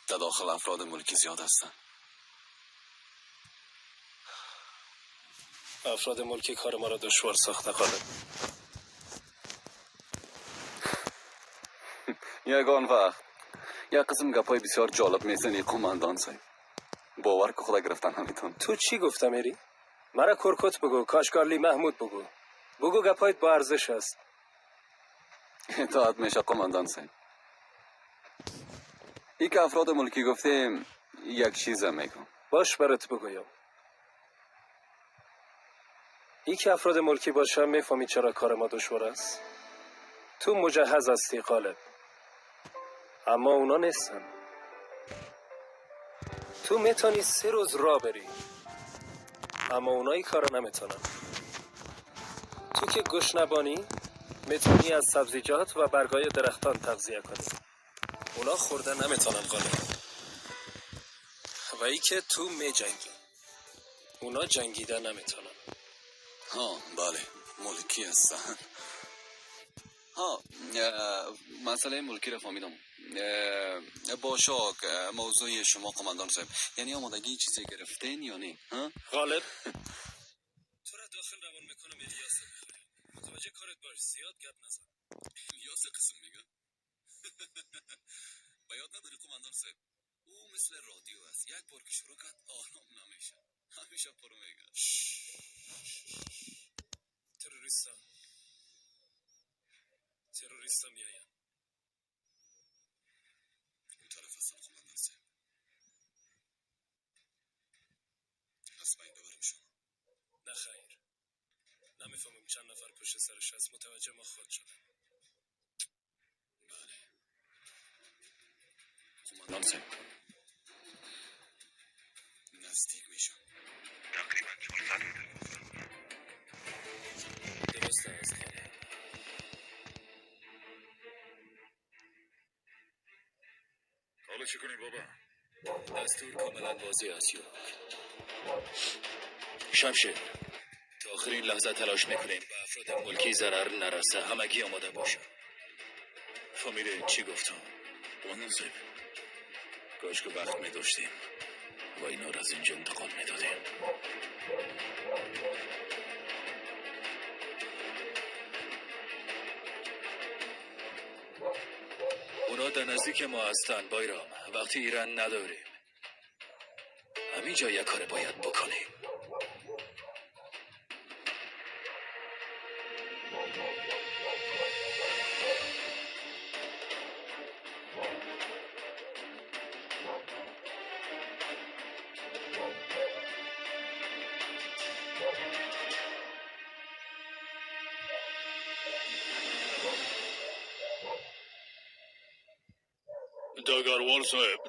در داخل افراد ملکی زیاد هستن. افراد ملکی کار ما را دشوار ساخته خاله. یگان وقت یک قسم گپای بسیار جالب میزنی قماندان صاحب. باور که خدا گرفتن همیتون. تو چی گفتم میری؟ مرا کرکت بگو، کاشگارلی محمود بگو. بگو گپایت با ارزش است. اطاعت میشه قماندان صاحب. ای که افراد ملکی گفتیم یک چیز میگم. باش برات بگویم. ای که افراد ملکی باشم میفهمی چرا کار ما دشوار است. تو مجهز هستی غالب، اما اونا نیستن. تو میتونی 3 روز راه بری، اما اونا این کارو نمیتونن. تو که گشنبانی میتونی از سبزیجات و برگای درختان تغذیه کنی، اونا خورده نمیتونن غالب. و ای که تو میجنگی، اونا جنگیده نمیتونن. ها بله ملکی هستن. ها مسئله ملکی را فهمیدم. باشاک موضوع شما قماندان صاحب، یعنی آمادگی چیزی گرفتین یا نه؟ غالب تو را داخل روان میکنم الیاس بخوری. متوجه کارت باش، زیاد گپ نزن. الیاس قسم میگه. باید نداری قماندان صاحب، او مثل رادیو است، یک بار که شروع کرد آرام نمیشه، همیشه پرو میگه. تروریستا میاین. اون طرف هستن قماندان صاحب. از بین ببریم شما. نه خیر، نمیفهمم چند نفر پشت سرش هست. متوجه ما خود شدم. بله قماندان صاحب نزدیک میشم. تقریبا 400 متر. درست است خاله. حالا چی کنیم بابا؟ دستور کاملا واضح است یورک. شمشیر تا آخرین لحظه تلاش میکنیم به افراد ملکی ضرر نرسه. همگی آماده باشن. فهمیده چی گفتم؟ قماندان صاحب کاش که وقت میداشتیم و اینا را از اینجا انتقال میدادیم. اونا در نزدیک ما هستن بایرام. وقتی ایران نداریم، همینجا یک کار باید بکنیم.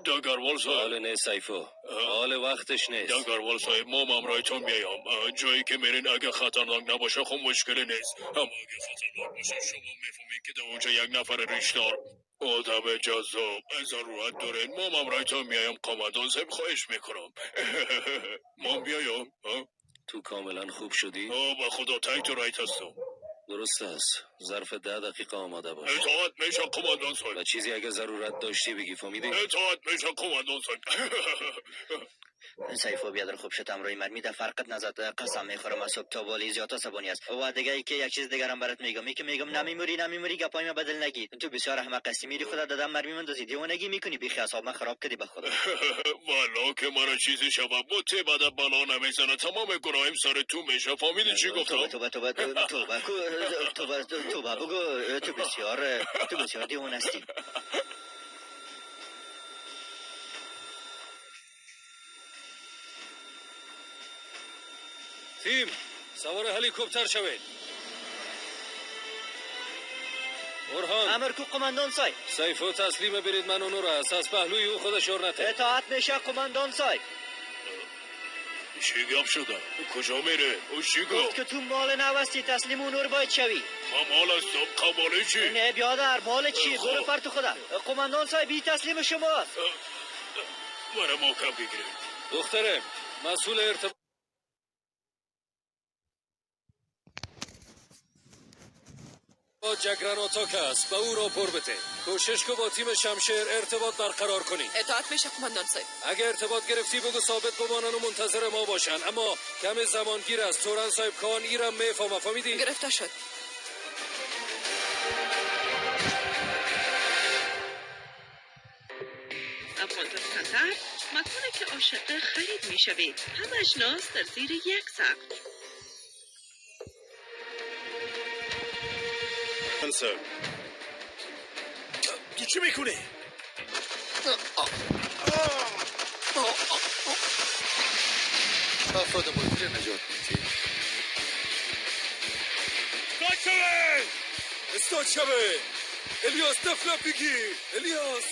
داگروال صاحب حال نیست سیفو، حال وقتش نیست. داگروال صاحب ما همراهتون میایم. جایی که میرین اگه خطرناک نباشه خب مشکلی نیست، اما اگه خطرناک باشه شما میفهمین که در اونجا یک نفر ریشدار آدم جذاب ضرورت دارین. ما همراهتون میایم قماندان صاحب، خواهش میکنم. ما بیایم. تو کاملا خوب شدی؟ به خدا تایت و رایت هستم. درست است. ظرف 10 دقیقه آماده باش. اطاعت میشه قماندان صاحب. و چیزی اگه ضرورت داشتی بگی، فهمیدی؟ اطاعت میشه قماندان صاحب. سیفو بیادر خوب شد امروی مرمی در فرقت نزد. قسم میخورم از صبح تا بالی زیاد عصبانی است. و دیگه ای که یک چیز دیگرم برات میگم، ای که میگم نمیموری گپای ما بدل نگی. تو بسیار احمق هستی، میری خدا دادم مرمی مندازی، دیوانگی میکنی، بی حساب من خراب کردی به خدا. والا که مرا چیزی شبه بوته بعد بالا نمیزنه، تمام گناهیم سر تو میشه. فهمیدی چی گفتم؟ توبه بگو. تو بسیار دیوانه هستی. تیم سوار هلیکوپتر شوید. برهان امر کو قماندان صاحب. سیفو تسلیم برید، من اونو را از پهلوی او خودش ارنته. اطاعت میشه قماندان صاحب. چی گپ شده؟ کجا میره؟ او چی گفت که تو مال نوستی، تسلیم اونور باید شوی. ما مال هستم، قباله چی؟ نه بیادر، مال چی؟ برو پر تو خدا. قماندان صاحب بی تسلیم شماست. مرا موقع بگیره. دختره مسئول ارتباط با جگرناتاک است به او راپور بده. کوشش که با تیم شمشیر ارتباط برقرار کنی. اطاعت میشه قماندان صاحب. اگه ارتباط گرفتی بگو ثابت بمانن و منتظر ما باشن، اما کم زمانگیر است. تورن صاحب کان ایرم میفهمه، فهمیدی؟ گرفته شد. افغانستان قطر مکانی که عاشق خرید می شوید. هم اجناس در زیر یک سقف. تو چی میکنی؟ افراد ملکی نجات میدی. استاد شبه الیاس دفنه بگیر. الیاس